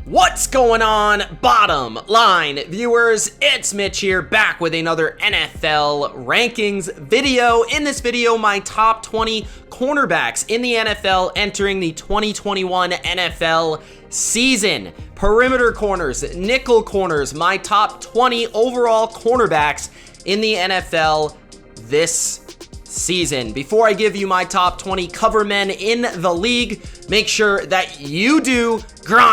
What's going on, bottom line viewers? It's Mitch here, back with another NFL rankings video. In this video, my top 20 cornerbacks in the NFL entering the 2021 NFL season. Perimeter corners, nickel corners, my top 20 overall cornerbacks in the NFL this season. Before I give you my top 20 cover men in the league, make sure that you do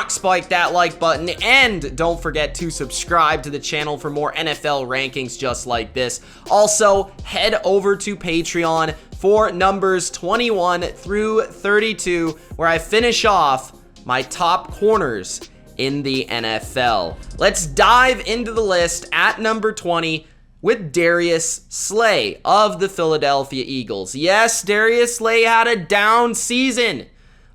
spike that like button, and don't forget to subscribe to the channel for more NFL rankings just like this. Also, head over to Patreon for numbers 21 through 32, where I finish off my top corners in the NFL. Let's dive into the list at number 20 with Darius Slay of the Philadelphia Eagles. Yes, Darius Slay had a down season,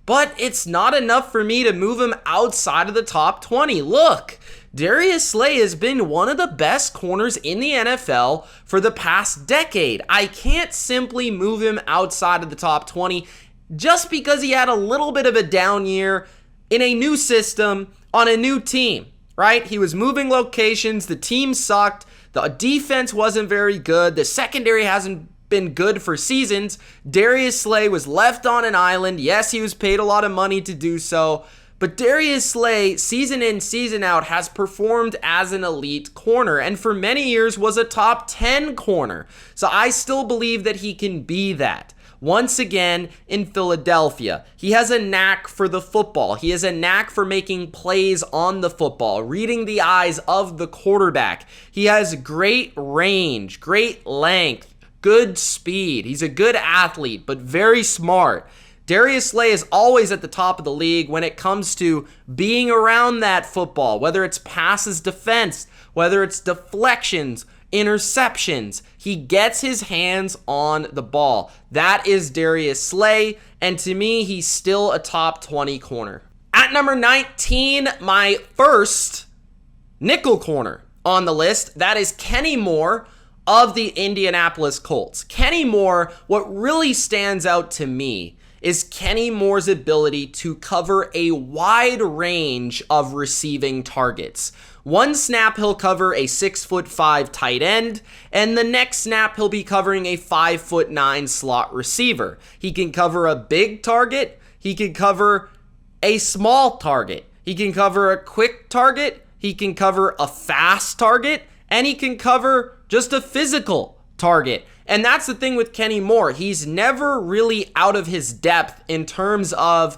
but it's not enough for me to move him outside of the top 20. Look, Darius Slay has been one of the best corners in the NFL for the past decade. I can't simply move him outside of the top 20 just because he had a little bit of a down year in a new system on a new team, right? He was moving locations, the team sucked, the defense wasn't very good, the secondary hasn't been good for seasons. Darius Slay was left on an island. Yes, he was paid a lot of money to do so, but Darius Slay, season in, season out, has performed as an elite corner, and for many years was a top 10 corner. So I still believe that he can be that. Once again, in Philadelphia, he has a knack for the football. He has a knack for making plays on the football, reading the eyes of the quarterback. He has great range, great length, good speed. He's a good athlete, but very smart. Darius Slay is always at the top of the league when it comes to being around that football, whether it's passes defense, whether it's deflections, interceptions. He gets his hands on the ball. That is Darius Slay, and to me, he's still a top 20 corner. At number 19, my first nickel corner on the list, that is Kenny Moore of the Indianapolis Colts. Kenny Moore, what really stands out to me is Kenny Moore's ability to cover a wide range of receiving targets. One snap, he'll cover a 6'5" tight end, and the next snap, he'll be covering a 5'9" slot receiver. He can cover a big target, he can cover a small target, he can cover a quick target, he can cover a fast target, and he can cover just a physical target. And that's the thing with Kenny Moore. He's never really out of his depth in terms of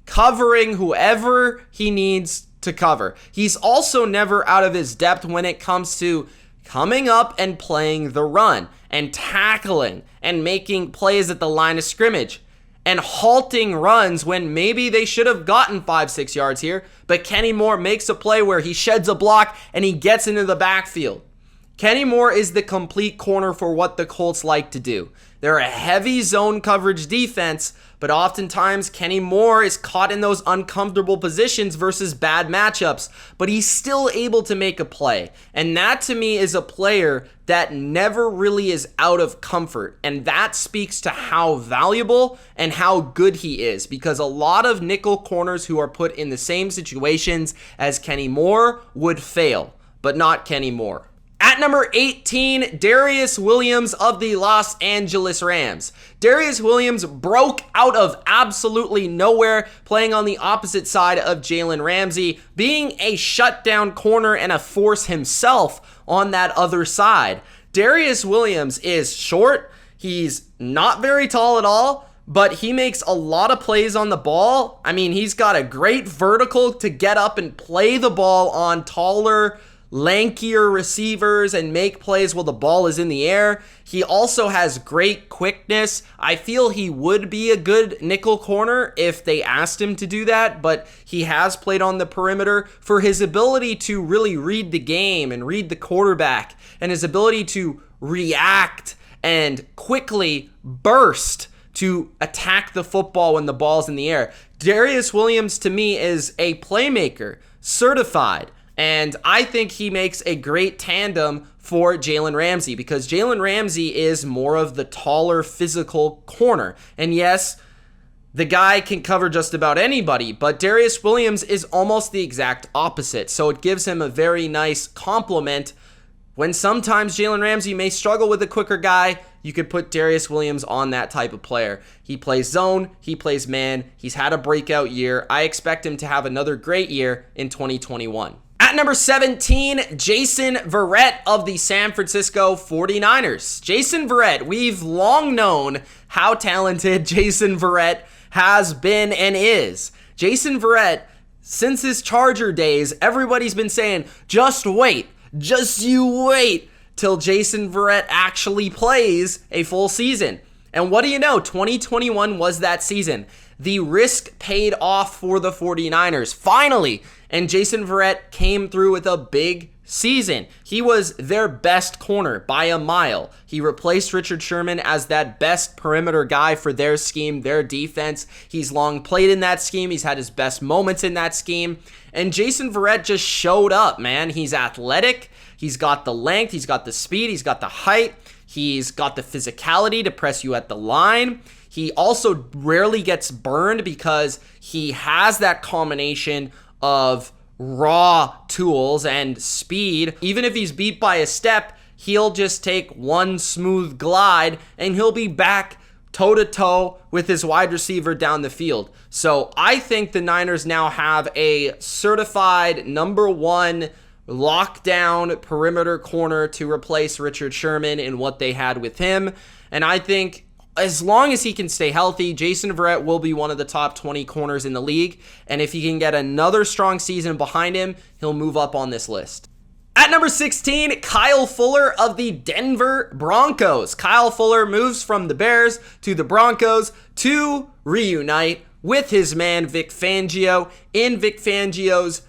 covering whoever he needs to cover. He's also never out of his depth when it comes to coming up and playing the run and tackling and making plays at the line of scrimmage and halting runs when maybe they should have gotten 5-6 yards here, but Kenny Moore makes a play where he sheds a block and he gets into the backfield. Kenny Moore is the complete corner for what the Colts like to do. They're a heavy zone coverage defense, but oftentimes Kenny Moore is caught in those uncomfortable positions versus bad matchups, but he's still able to make a play. And that to me is a player that never really is out of comfort. And that speaks to how valuable and how good he is, because a lot of nickel corners who are put in the same situations as Kenny Moore would fail, but not Kenny Moore. At number 18, Darious Williams of the Los Angeles Rams. Darious Williams broke out of absolutely nowhere, playing on the opposite side of Jalen Ramsey, being a shutdown corner and a force himself on that other side. Darious Williams is short. He's not very tall at all, but he makes a lot of plays on the ball. I mean, he's got a great vertical to get up and play the ball on taller, lankier receivers and make plays while the ball is in the air. He also has great quickness. I feel he would be a good nickel corner if they asked him to do that, but he has played on the perimeter for his ability to really read the game and read the quarterback, and his ability to react and quickly burst to attack the football when the ball's in the air. Darious Williams to me is a playmaker, certified. And I think he makes a great tandem for Jalen Ramsey, because Jalen Ramsey is more of the taller physical corner. And yes, The guy can cover just about anybody, but Darious Williams is almost the exact opposite. So it gives him a very nice complement. When sometimes Jalen Ramsey may struggle with a quicker guy, you could put Darious Williams on that type of player. He plays zone, he plays man, he's had a breakout year. I expect him to have another great year in 2021. At number 17, Jason Verrett of the San Francisco 49ers. Jason Verrett, we've long known how talented Jason Verrett has been and is. Jason Verrett, since his Charger days, everybody's been saying, just wait, just you wait till Jason Verrett actually plays a full season. And what do you know? 2021 was that season. The risk paid off for the 49ers, finally. And Jason Verrett came through with a big season. He was their best corner by a mile. He replaced Richard Sherman as that best perimeter guy for their scheme, their defense. He's long played in that scheme. He's had his best moments in that scheme. And Jason Verrett just showed up, man. He's athletic. He's got the length. He's got the speed. He's got the height. He's got the physicality to press you at the line. He also rarely gets burned because he has that combination of raw tools and speed. Even if he's beat by a step, he'll just take one smooth glide and he'll be back toe-to-toe with his wide receiver down the field. So I think the Niners now have a certified number one lockdown perimeter corner to replace Richard Sherman in what they had with him. And I think as long as he can stay healthy, Jason Verrett will be one of the top 20 corners in the league. And if he can get another strong season behind him, he'll move up on this list. At number 16, Kyle Fuller of the Denver Broncos. Kyle Fuller moves from the Bears to the Broncos to reunite with his man Vic Fangio in Vic Fangio's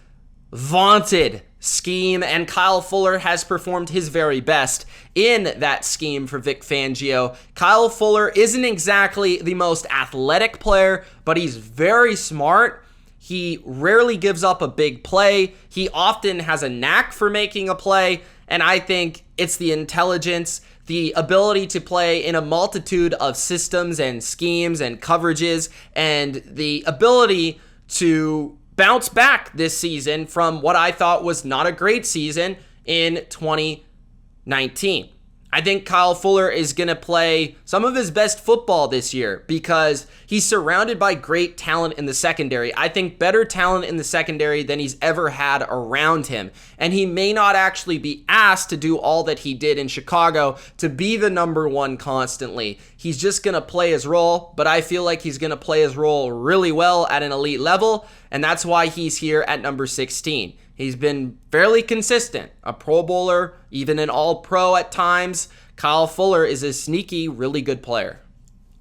vaunted scheme, and Kyle Fuller has performed his very best in that scheme for Vic Fangio. Kyle Fuller isn't exactly the most athletic player, but he's very smart. He rarely gives up a big play. He often has a knack for making a play, and I think it's the intelligence, the ability to play in a multitude of systems and schemes and coverages, and the ability to bounce back this season from what I thought was not a great season in 2019. I think Kyle Fuller is going to play some of his best football this year because he's surrounded by great talent in the secondary. I think better talent in the secondary than he's ever had around him. And he may not actually be asked to do all that he did in Chicago to be the number one constantly. He's just going to play his role, but I feel like he's going to play his role really well at an elite level, and that's why he's here at number 16. He's been fairly consistent, a Pro Bowler, even an All-Pro at times. Kyle Fuller is a sneaky, really good player.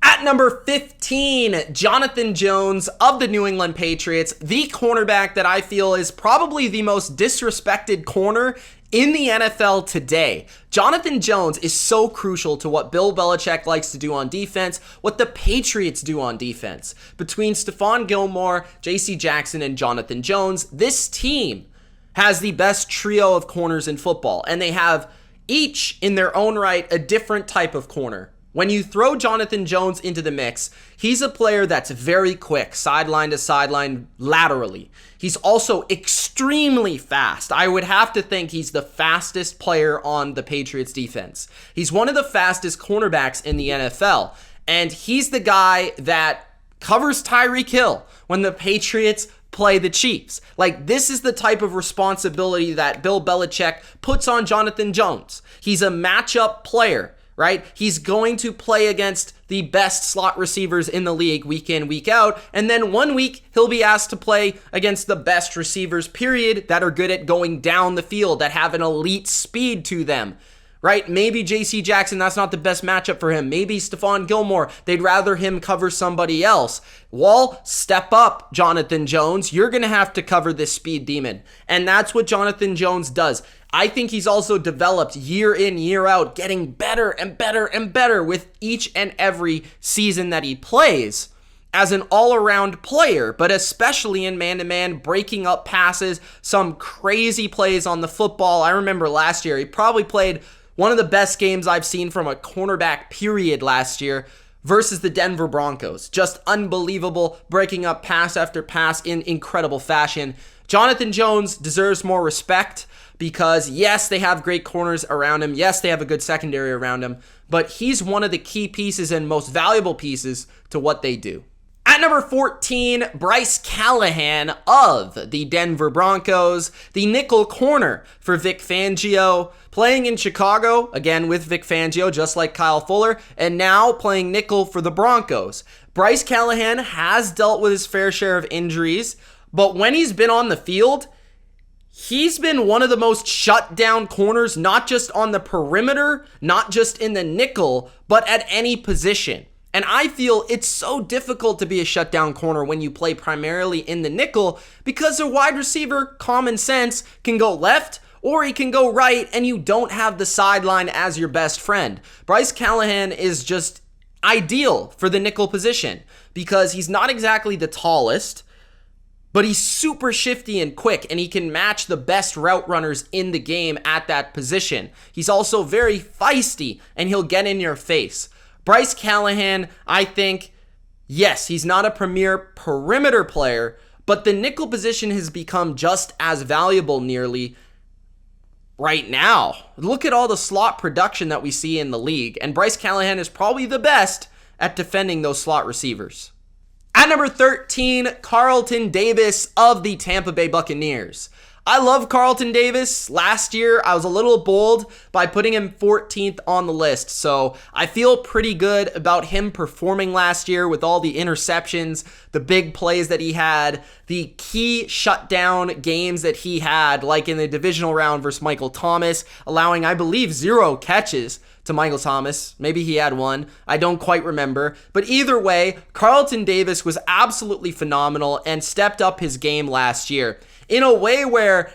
At number 15, Jonathan Jones of the New England Patriots, the cornerback that I feel is probably the most disrespected corner in the NFL today. Jonathan Jones is so crucial to what Bill Belichick likes to do on defense, what the Patriots do on defense. Between Stephon Gilmore, J.C. Jackson, and Jonathan Jones, this team has the best trio of corners in football, and they have each in their own right a different type of corner. When you throw Jonathan Jones into the mix, he's a player that's very quick, sideline to sideline, laterally. He's also extremely fast. I would have to think he's the fastest player on the Patriots defense. He's one of the fastest cornerbacks in the NFL, and he's the guy that covers Tyreek Hill when the Patriots play the Chiefs. Like, this is the type of responsibility that Bill Belichick puts on Jonathan Jones. He's a matchup player, right? He's going to play against the best slot receivers in the league week in, week out, and then one week he'll be asked to play against the best receivers, period, that are good at going down the field, that have an elite speed to them. Right? Maybe J.C. Jackson, that's not the best matchup for him. Maybe Stephon Gilmore, they'd rather him cover somebody else. Well, step up, Jonathan Jones. You're going to have to cover this speed demon. And that's what Jonathan Jones does. I think he's also developed year in, year out, getting better and better and better with each and every season that he plays as an all-around player, but especially in man-to-man, breaking up passes, some crazy plays on the football. I remember last year, he probably played one of the best games I've seen from a cornerback period last year, versus the Denver Broncos. Just unbelievable, breaking up pass after pass in incredible fashion. Jonathan Jones deserves more respect because, yes, they have great corners around him. Yes, they have a good secondary around him. But he's one of the key pieces and most valuable pieces to what they do. At number 14, Bryce Callahan of the Denver Broncos, the nickel corner for Vic Fangio, playing in Chicago, again with Vic Fangio, just like Kyle Fuller, and now playing nickel for the Broncos. Bryce Callahan has dealt with his fair share of injuries, but when he's been on the field, he's been one of the most shut down corners, not just on the perimeter, not just in the nickel, but at any position. And I feel it's so difficult to be a shutdown corner when you play primarily in the nickel because a wide receiver, common sense, can go left or he can go right and you don't have the sideline as your best friend. Bryce Callahan is just ideal for the nickel position because he's not exactly the tallest, but he's super shifty and quick, and he can match the best route runners in the game at that position. He's also very feisty, and he'll get in your face. Bryce Callahan, I think, yes, he's not a premier perimeter player, but the nickel position has become just as valuable nearly right now. Look at all the slot production that we see in the league, and Bryce Callahan is probably the best at defending those slot receivers. At number 13, Carlton Davis of the Tampa Bay Buccaneers. I love Carlton Davis. Last year, I was a little bold by putting him 14th on the list, so I feel pretty good about him performing last year with all the interceptions, the big plays that he had, the key shutdown games that he had, like in the divisional round versus Michael Thomas, allowing, I believe, 0 catches to Michael Thomas. Maybe he had one. I don't quite remember. But either way, Carlton Davis was absolutely phenomenal and stepped up his game last year in a way where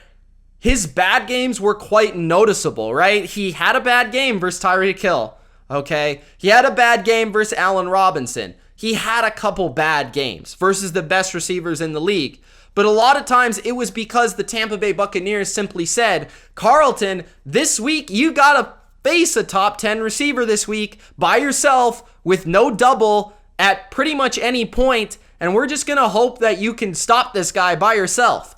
his bad games were quite noticeable, right? He had a bad game versus Tyreek Hill, okay? He had a bad game versus Allen Robinson. He had a couple bad games versus the best receivers in the league. But a lot of times it was because the Tampa Bay Buccaneers simply said, Carlton, this week you gotta face a top 10 receiver this week by yourself with no double at pretty much any point, and we're just gonna hope that you can stop this guy by yourself.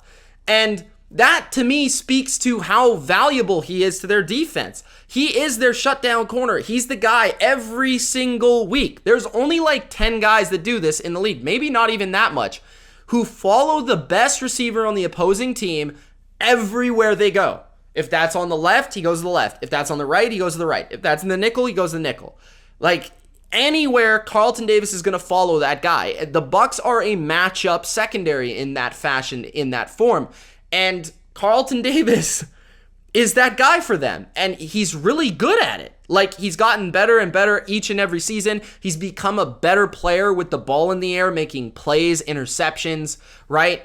And that, to me, speaks to how valuable he is to their defense. He is their shutdown corner. He's the guy every single week. There's only like 10 guys that do this in the league, maybe not even that much, who follow the best receiver on the opposing team everywhere they go. If that's on the left, he goes to the left. If that's on the right, he goes to the right. If that's in the nickel, he goes to the nickel. Like, anywhere, Carlton Davis is going to follow that guy. The Bucs are a matchup secondary in that fashion, in that form. And Carlton Davis is that guy for them. And he's really good at it. Like, he's gotten better and better each and every season. He's become a better player with the ball in the air, making plays, interceptions, right?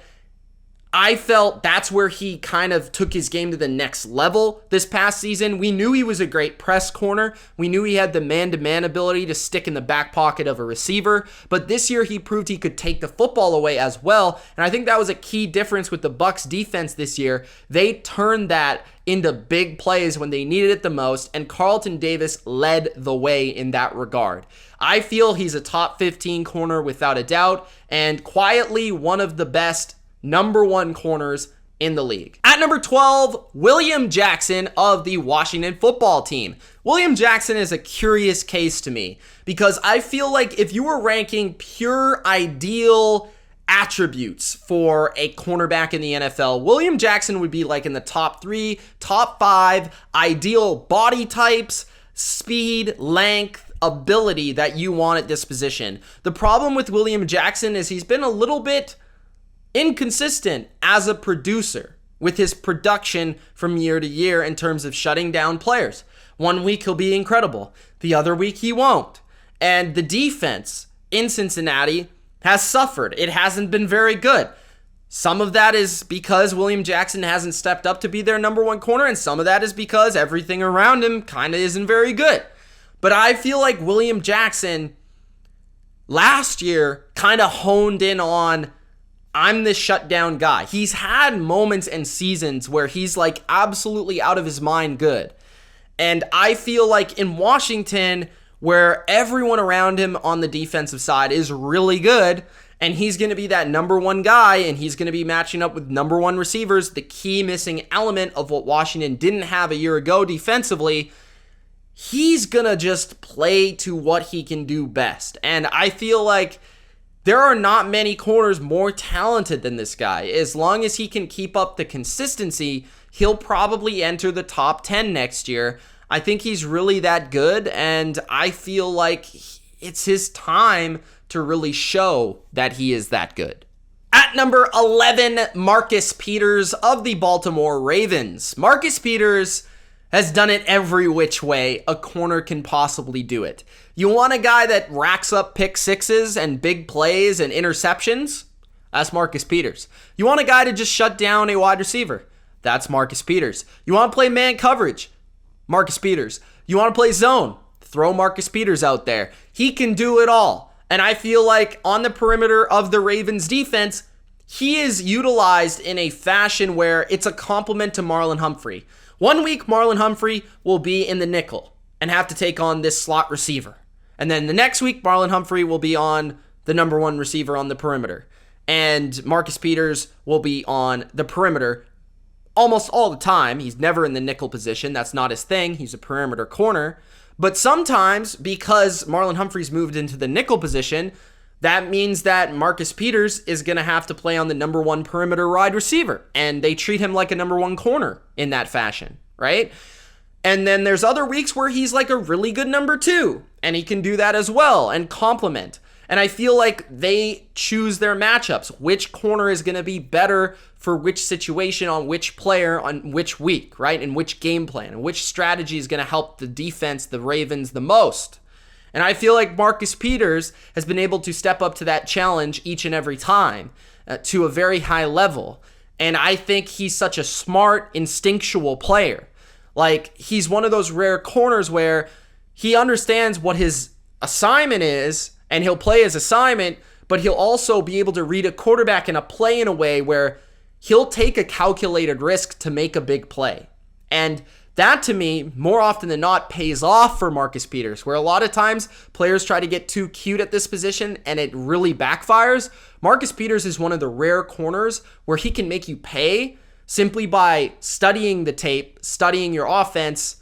I felt that's where he kind of took his game to the next level this past season. We knew he was a great press corner. We knew he had the man-to-man ability to stick in the back pocket of a receiver. But this year he proved he could take the football away as well. And I think that was a key difference with the Bucs defense this year. They turned that into big plays when they needed it the most, and Carlton Davis led the way in that regard. I feel he's a top 15 corner without a doubt, and quietly one of the best number 1 corners in the league. At number 12, William Jackson of the Washington football team. William Jackson is a curious case to me because I feel like if you were ranking pure ideal attributes for a cornerback in the NFL, William Jackson would be like in the top 3, top 5 ideal body types, speed, length, ability that you want at this position. The problem with William Jackson is he's been a little bit inconsistent as a producer with his production from year to year in terms of shutting down players. One week he'll be incredible. The other week he won't. And the defense in Cincinnati has suffered. It hasn't been very good. Some of that is because William Jackson hasn't stepped up to be their number 1 corner, and some of that is because everything around him kind of isn't very good. But I feel like William Jackson last year kind of honed in on, I'm this shutdown guy. He's had moments and seasons where he's like absolutely out of his mind good. And I feel like in Washington, where everyone around him on the defensive side is really good, and he's going to be that number one guy, and he's going to be matching up with number one receivers, the key missing element of what Washington didn't have a year ago defensively. He's going to just play to what he can do best. And I feel like there are not many corners more talented than this guy. As long as he can keep up the consistency, he'll probably enter the top 10 next year. I think he's really that good, and I feel like it's his time to really show that he is that good. At number 11, Marcus Peters of the Baltimore Ravens. Marcus Peters has done it every which way a corner can possibly do it. You want a guy that racks up pick sixes and big plays and interceptions? That's Marcus Peters. You want a guy to just shut down a wide receiver? That's Marcus Peters. You want to play man coverage? Marcus Peters. You want to play zone? Throw Marcus Peters out there. He can do it all. And I feel like on the perimeter of the Ravens defense, he is utilized in a fashion where it's a compliment to Marlon Humphrey. One week, Marlon Humphrey will be in the nickel and have to take on this slot receiver. And then the next week, Marlon Humphrey will be on the number one receiver on the perimeter. And Marcus Peters will be on the perimeter almost all the time. He's never in the nickel position. That's not his thing. He's a perimeter corner. But sometimes, because Marlon Humphrey's moved into the nickel position, that means that Marcus Peters is going to have to play on the number one perimeter wide receiver. And they treat him like a number one corner in that fashion, right? And then there's other weeks where he's like a really good number two, and he can do that as well and complement. And I feel like they choose their matchups. Which corner is going to be better for which situation on which player on which week, right? And which game plan and which strategy is going to help the defense, the Ravens, the most. And I feel like Marcus Peters has been able to step up to that challenge each and every time to a very high level. And I think he's such a smart, instinctual player. Like, he's one of those rare corners where he understands what his assignment is, and he'll play his assignment, but he'll also be able to read a quarterback in a play in a way where he'll take a calculated risk to make a big play. And that, to me, more often than not, pays off for Marcus Peters, where a lot of times players try to get too cute at this position and it really backfires. Marcus Peters is one of the rare corners where he can make you pay simply by studying the tape, studying your offense,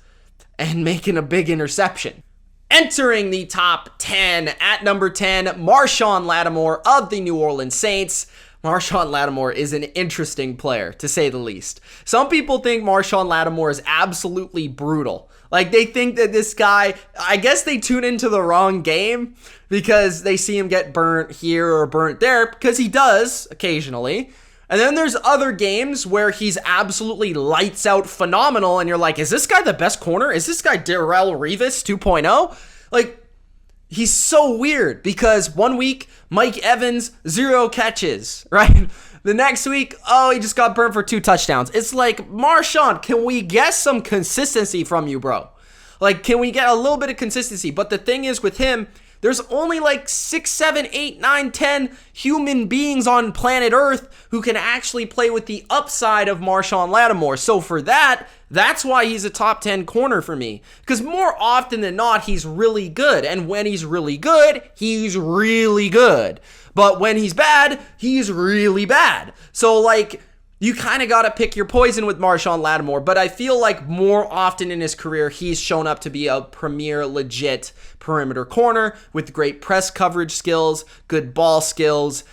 and making a big interception. Entering the top 10, at number 10, Marshawn Lattimore of the New Orleans Saints. Marshawn Lattimore is an interesting player, to say the least. Some people think Marshawn Lattimore is absolutely brutal. Like, they think that this guy, I guess they tune into the wrong game because they see him get burnt here or burnt there, because he does occasionally. And then there's other games where he's absolutely lights out phenomenal, and you're like, is this guy the best corner? Is this guy Darrelle Revis 2.0? Like, he's so weird because one week, Mike Evans, 0 catches, right? The next week, oh, he just got burned for 2 touchdowns. It's like, Marshawn, can we get some consistency from you, bro? Like, can we get a little bit of consistency? But the thing is with him, there's only like 6, 7, 8, 9, 10 human beings on planet Earth who can actually play with the upside of Marshawn Lattimore. So for that, that's why he's a top 10 corner for me. Because more often than not, he's really good. And when he's really good, he's really good. But when he's bad, he's really bad. So like, you kind of got to pick your poison with Marshawn Lattimore, but I feel like more often in his career, he's shown up to be a premier, legit perimeter corner with great press coverage skills, good ball skills,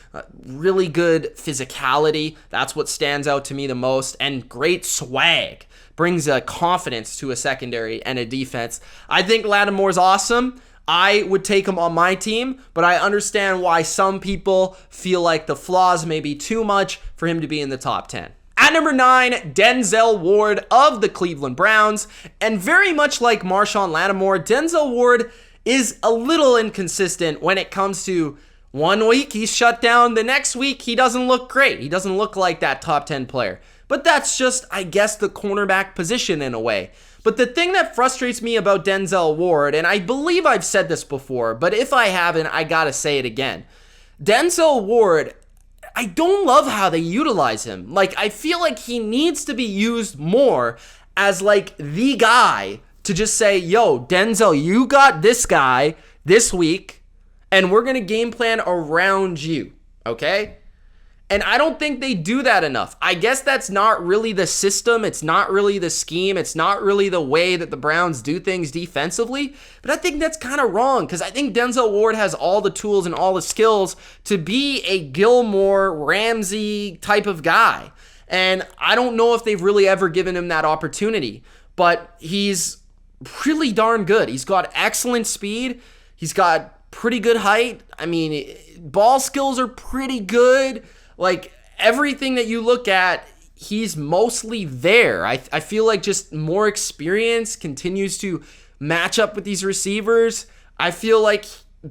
really good physicality. That's what stands out to me the most, and great swag. Brings a confidence to a secondary and a defense. I think Lattimore's awesome. I would take him on my team, but I understand why some people feel like the flaws may be too much for him to be in the top 10. At number 9, Denzel Ward of the Cleveland Browns. And very much like Marshawn Lattimore, Denzel Ward is a little inconsistent when it comes to one week he's shut down, the next week he doesn't look great. He doesn't look like that top 10 player. But that's just, I guess, the cornerback position in a way. But the thing that frustrates me about Denzel Ward, and I believe I've said this before, but if I haven't, I gotta say it again. Denzel Ward, I don't love how they utilize him. Like, I feel like he needs to be used more as like the guy to just say, yo, Denzel, you got this guy this week, and we're going to game plan around you, okay? And I don't think they do that enough. I guess that's not really the system. It's not really the scheme. It's not really the way that the Browns do things defensively. But I think that's kind of wrong because I think Denzel Ward has all the tools and all the skills to be a Gilmore, Ramsey type of guy. And I don't know if they've really ever given him that opportunity. But he's really darn good. He's got excellent speed. He's got pretty good height. I mean, ball skills are pretty good. Like, everything that you look at, he's mostly there. I feel like just more experience continues to match up with these receivers. I feel like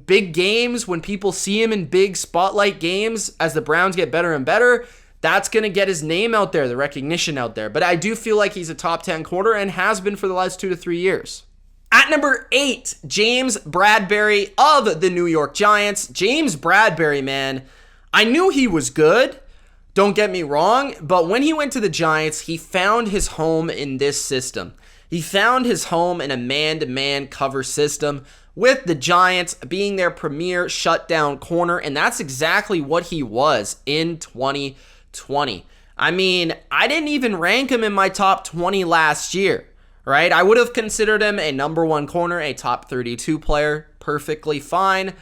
big games, when people see him in big spotlight games, as the Browns get better and better, that's going to get his name out there, the recognition out there. But I do feel like he's a top 10 corner and has been for the last 2 to 3 years. At number 8, James Bradberry of the New York Giants. James Bradberry, man, I knew he was good, don't get me wrong, but when he went to the Giants, he found his home in this system. He found his home in a man-to-man cover system with the Giants being their premier shutdown corner, and that's exactly what he was in 2020. I mean, I didn't even rank him in my top 20 last year, right? I would have considered him a number 1 corner, a top 32 player, perfectly fine,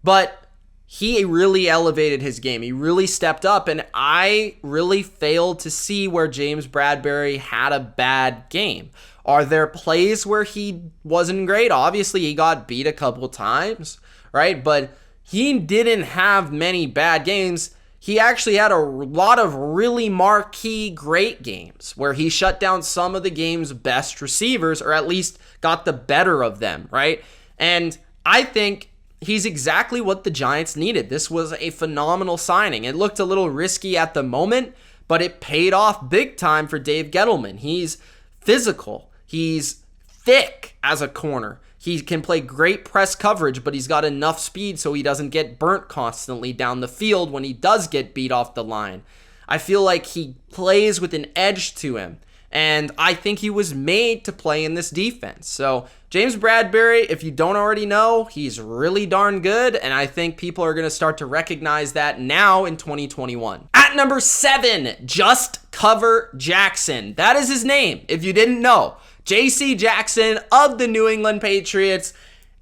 but he really elevated his game. He really stepped up, and I really failed to see where James Bradberry had a bad game. Are there plays where he wasn't great? Obviously, he got beat a couple times, right? But he didn't have many bad games. He actually had a lot of really marquee great games where he shut down some of the game's best receivers, or at least got the better of them, right? And I think he's exactly what the Giants needed. This was a phenomenal signing. It looked a little risky at the moment, but it paid off big time for Dave Gettleman. He's physical. He's thick as a corner. He can play great press coverage, but he's got enough speed so he doesn't get burnt constantly down the field when he does get beat off the line. I feel like he plays with an edge to him, and I think he was made to play in this defense. So James Bradberry, if you don't already know, he's really darn good, and I think people are going to start to recognize that now in 2021. At number 7, Just Cover Jackson. That is his name, if you didn't know. J.C. Jackson of the New England Patriots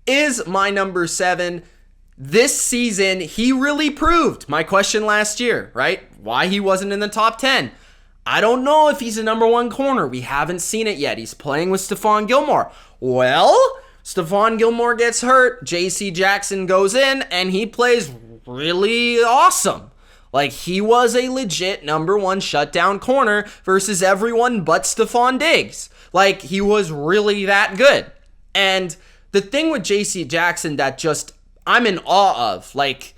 is my number 7. This season, he really proved my question last year, right? Why he wasn't in the top 10. I don't know if he's a number 1 corner. We haven't seen it yet. He's playing with Stephon Gilmore. Well, Stephon Gilmore gets hurt. J.C. Jackson goes in, and he plays really awesome. Like, he was a legit number 1 shutdown corner versus everyone but Stephon Diggs. Like, he was really that good. And the thing with J.C. Jackson that just I'm in awe of, like,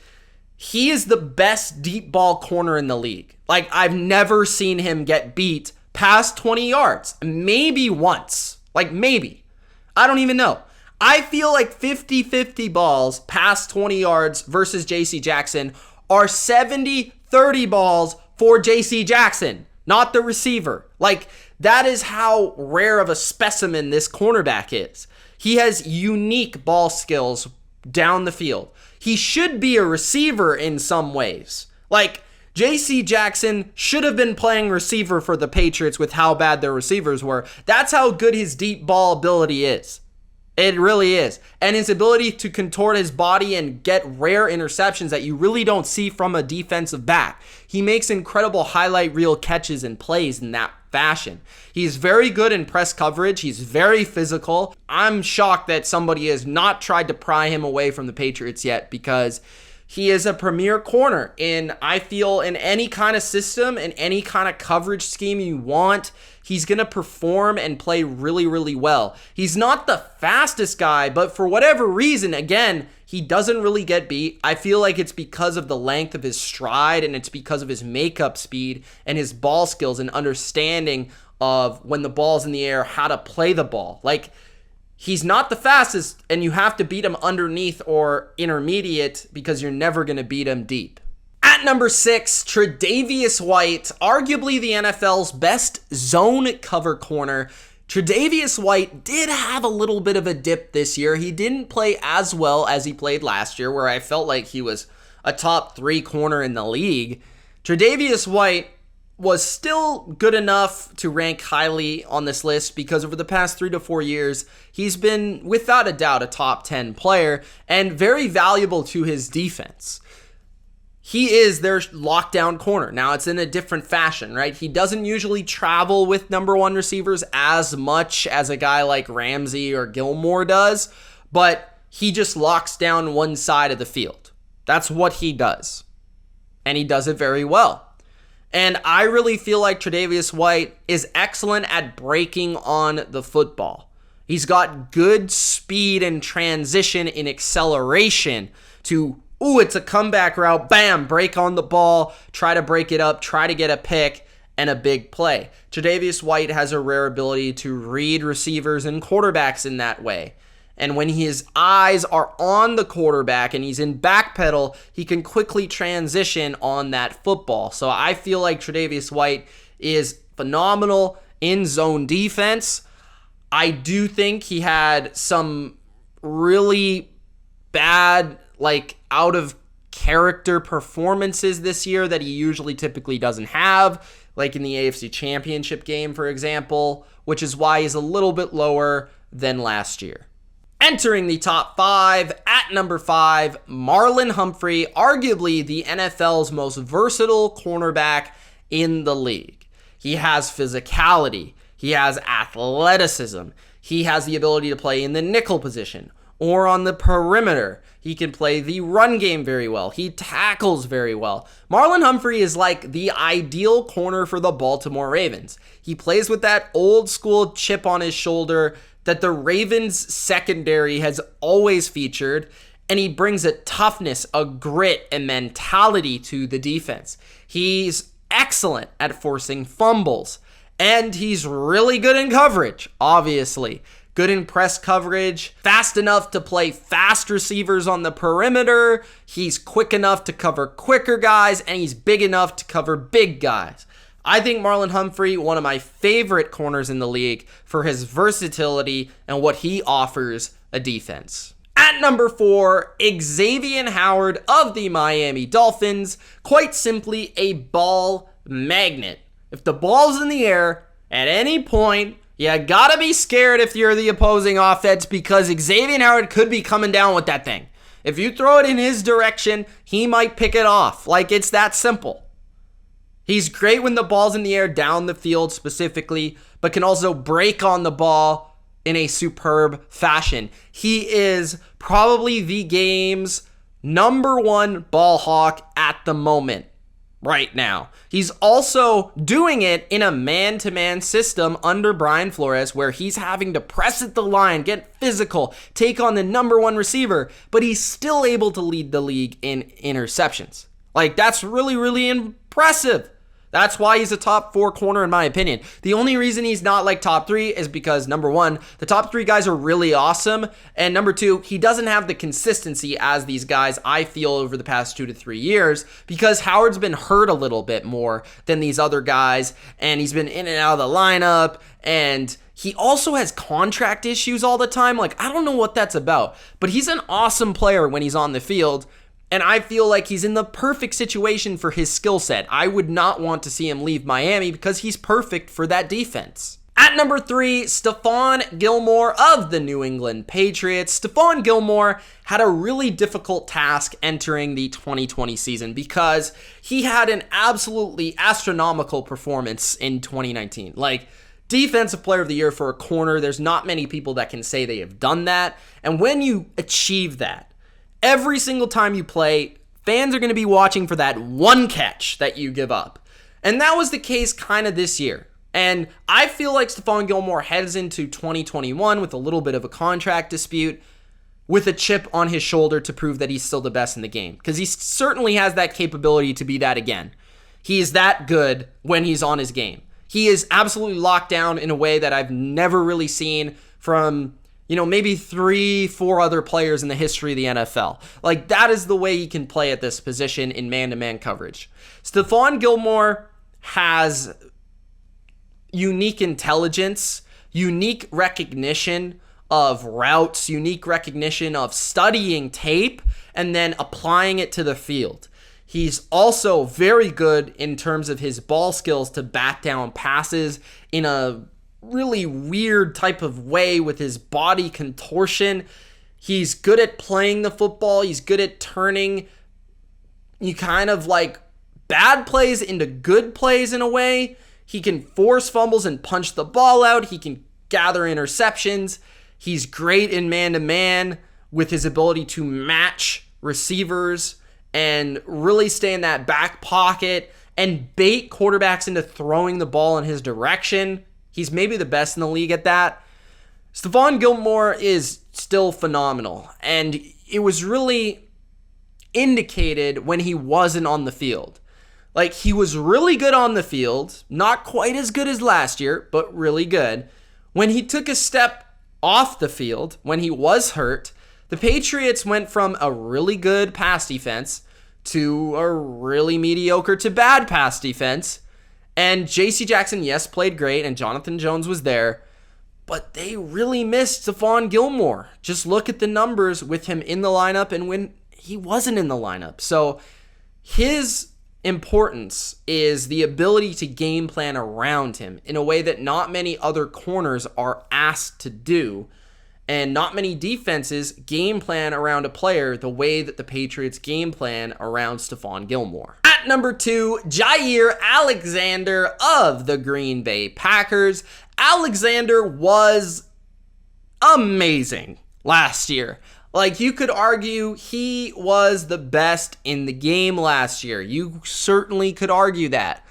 he is the best deep ball corner in the league. Like, I've never seen him get beat past 20 yards. Maybe once. Like, maybe. I don't even know. I feel like 50-50 balls past 20 yards versus J.C. Jackson are 70-30 balls for J.C. Jackson, not the receiver. Like, that is how rare of a specimen this cornerback is. He has unique ball skills down the field. He should be a receiver in some ways. Like, J.C. Jackson should have been playing receiver for the Patriots with how bad their receivers were. That's how good his deep ball ability is. It really is. And his ability to contort his body and get rare interceptions that you really don't see from a defensive back. He makes incredible highlight reel catches and plays in that fashion. He's very good in press coverage. He's very physical. I'm shocked that somebody has not tried to pry him away from the Patriots yet, because he is a premier corner I feel in any kind of system and any kind of coverage scheme you want. He's going to perform and play really, really well. He's not the fastest guy, but for whatever reason, again, he doesn't really get beat. I feel like it's because of the length of his stride, and it's because of his makeup speed and his ball skills and understanding of when the ball's in the air, how to play the ball. Like, he's not the fastest, and you have to beat him underneath or intermediate because you're never going to beat him deep. At number 6, Tredavious White, arguably the NFL's best zone cover corner. Tre'Davious White did have a little bit of a dip this year. He didn't play as well as he played last year, where I felt like he was a top 3 corner in the league. Tre'Davious White was still good enough to rank highly on this list because over the past 3 to 4 years, he's been, without a doubt, a top 10 player and very valuable to his defense. He is their lockdown corner. Now, it's in a different fashion, right? He doesn't usually travel with number 1 receivers as much as a guy like Ramsey or Gilmore does, but he just locks down one side of the field. That's what he does, and he does it very well. And I really feel like Tre'Davious White is excellent at breaking on the football. He's got good speed and transition in acceleration to, it's a comeback route, bam, break on the ball, try to break it up, try to get a pick, and a big play. Tre'Davious White has a rare ability to read receivers and quarterbacks in that way. And when his eyes are on the quarterback and he's in backpedal, he can quickly transition on that football. So I feel like Tre'Davious White is phenomenal in zone defense. I do think he had some really bad, out of character performances this year that he typically doesn't have, like in the AFC Championship game, for example, which is why he's a little bit lower than last year. Entering the top 5, at number 5, Marlon Humphrey, arguably the NFL's most versatile cornerback in the league. He has physicality, he has athleticism, he has the ability to play in the nickel position or on the perimeter. He can play the run game very well. He tackles very well. Marlon Humphrey is like the ideal corner for the Baltimore Ravens. He plays with that old school chip on his shoulder that the Ravens secondary has always featured, and he brings a toughness, a grit, and mentality to the defense. He's excellent at forcing fumbles, and he's really good in coverage, obviously. Good in press coverage, fast enough to play fast receivers on the perimeter. He's quick enough to cover quicker guys, and he's big enough to cover big guys. I think Marlon Humphrey, one of my favorite corners in the league for his versatility and what he offers a defense. At number 4, XAVIEN Howard of the Miami Dolphins, quite simply a ball magnet. If the ball's in the air at any point, you gotta be scared if you're the opposing offense because XAVIEN Howard could be coming down with that thing. If you throw it in his direction, he might pick it off. It's that simple. He's great when the ball's in the air down the field specifically, but can also break on the ball in a superb fashion. He is probably the game's number 1 ball hawk at the moment right now. He's also doing it in a man-to-man system under Brian Flores where he's having to press at the line, get physical, take on the number 1 receiver, but he's still able to lead the league in interceptions. That's really, really impressive. That's why he's a top 4 corner in my opinion. The only reason he's not top 3 is because number 1, the top 3 guys are really awesome. And number 2, he doesn't have the consistency as these guys I feel over the past 2 to 3 years because Howard's been hurt a little bit more than these other guys. And he's been in and out of the lineup. And he also has contract issues all the time. I don't know what that's about. But he's an awesome player when he's on the field. And I feel like he's in the perfect situation for his skill set. I would not want to see him leave Miami because he's perfect for that defense. At number 3, Stephon Gilmore of the New England Patriots. Stephon Gilmore had a really difficult task entering the 2020 season because he had an absolutely astronomical performance in 2019. Defensive Player of the Year for a corner, there's not many people that can say they have done that. And when you achieve that, every single time you play, fans are going to be watching for that one catch that you give up. And that was the case kind of this year. And I feel like Stephon Gilmore heads into 2021 with a little bit of a contract dispute with a chip on his shoulder to prove that he's still the best in the game. Because he certainly has that capability to be that again. He is that good when he's on his game. He is absolutely locked down in a way that I've never really seen from maybe 3-4 other players in the history of the NFL. That is the way he can play at this position in man-to-man coverage. Stephon Gilmore has unique intelligence, unique recognition of routes, unique recognition of studying tape, and then applying it to the field. He's also very good in terms of his ball skills to bat down passes in a really weird type of way with his body contortion. He's good at playing the football. He's good at turning you kind of like bad plays into good plays in a way. He can force fumbles and punch the ball out. He can gather interceptions. He's great in man-to-man with his ability to match receivers and really stay in that back pocket and bait quarterbacks into throwing the ball in his direction. He's maybe the best in the league at that. Stephon Gilmore is still phenomenal, and it was really indicated when he wasn't on the field. Like, he was really good on the field, not quite as good as last year, but really good. When he took a step off the field, when he was hurt, the Patriots went from a really good pass defense to a really mediocre to bad pass defense. And J.C. Jackson, yes, played great, and Jonathan Jones was there, but they really missed Stephon Gilmore. Just look at the numbers with him in the lineup and when he wasn't in the lineup. So his importance is the ability to game plan around him in a way that not many other corners are asked to do. And not many defenses game plan around a player the way that the Patriots game plan around Stephon Gilmore. At number 2, Jaire Alexander of the Green Bay Packers. Alexander was amazing last year. Like, you could argue he was the best in the game last year. You certainly could argue that.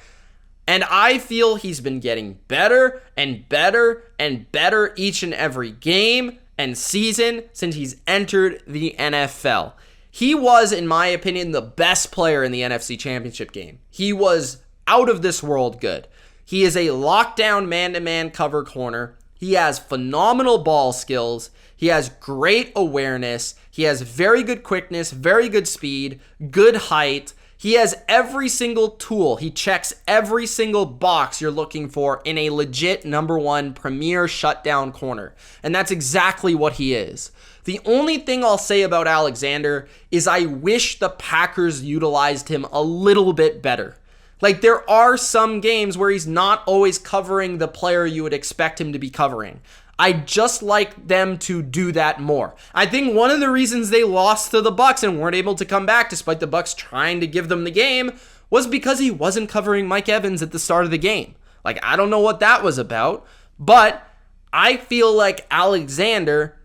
And I feel he's been getting better and better and better each and every game and season since he's entered the NFL. He was, in my opinion, the best player in the NFC Championship game. He was out of this world good. He is a lockdown man-to-man cover corner. He has phenomenal ball skills. He has great awareness. He has very good quickness, very good speed, good height. He has every single tool. He checks every single box you're looking for in a legit number 1 premier shutdown corner. And that's exactly what he is. The only thing I'll say about Alexander is I wish the Packers utilized him a little bit better. Like, there are some games where he's not always covering the player you would expect him to be covering. I'd just like them to do that more. I think one of the reasons they lost to the Bucs and weren't able to come back despite the Bucs trying to give them the game was because he wasn't covering Mike Evans at the start of the game. Like, I don't know what that was about, but I feel like Alexander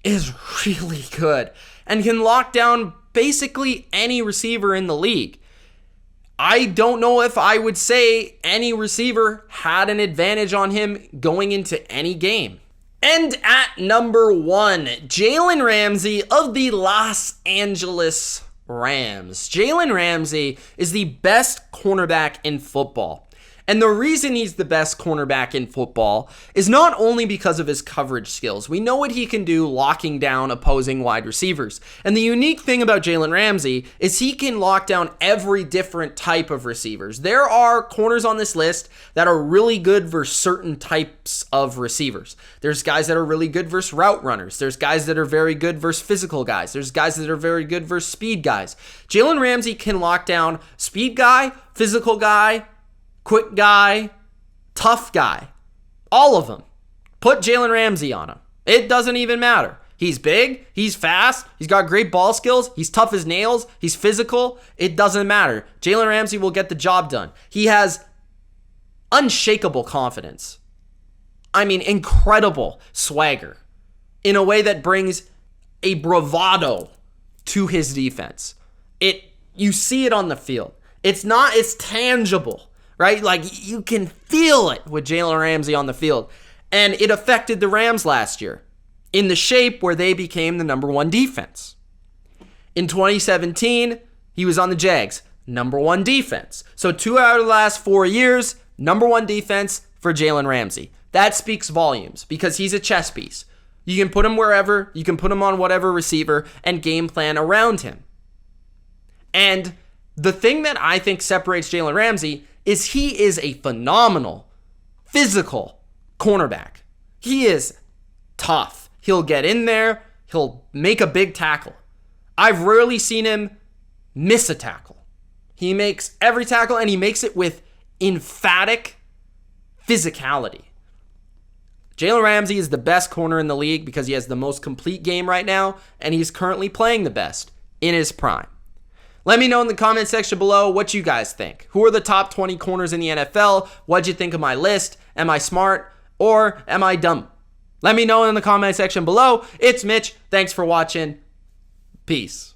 is really good and can lock down basically any receiver in the league. I don't know if I would say any receiver had an advantage on him going into any game. And at number 1, Jalen Ramsey of the Los Angeles Rams. Jalen Ramsey is the best cornerback in football. And the reason he's the best cornerback in football is not only because of his coverage skills. We know what he can do locking down opposing wide receivers. And the unique thing about Jalen Ramsey is he can lock down every different type of receivers. There are corners on this list that are really good versus certain types of receivers. There's guys that are really good versus route runners. There's guys that are very good versus physical guys. There's guys that are very good versus speed guys. Jalen Ramsey can lock down speed guy, physical guy, quick guy, tough guy. All of them. Put Jalen Ramsey on him. It doesn't even matter. He's big. He's fast. He's got great ball skills. He's tough as nails. He's physical. It doesn't matter. Jalen Ramsey will get the job done. He has unshakable confidence. I mean, incredible swagger in a way that brings a bravado to his defense. You see it on the field. It's tangible. Right? Like, you can feel it with Jalen Ramsey on the field. And it affected the Rams last year in the shape where they became the number 1 defense. In 2017, he was on the Jags, number 1 defense. So 2 out of the last 4 years, number 1 defense for Jalen Ramsey. That speaks volumes because he's a chess piece. You can put him wherever, you can put him on whatever receiver and game plan around him. And the thing that I think separates Jalen Ramsey is he is a phenomenal physical cornerback. He is tough. He'll get in there. He'll make a big tackle. I've rarely seen him miss a tackle. He makes every tackle, and he makes it with emphatic physicality. Jalen Ramsey is the best corner in the league because he has the most complete game right now, and he's currently playing the best in his prime. Let me know in the comment section below what you guys think. Who are the top 20 corners in the NFL? What'd you think of my list? Am I smart or am I dumb? Let me know in the comment section below. It's Mitch. Thanks for watching. Peace.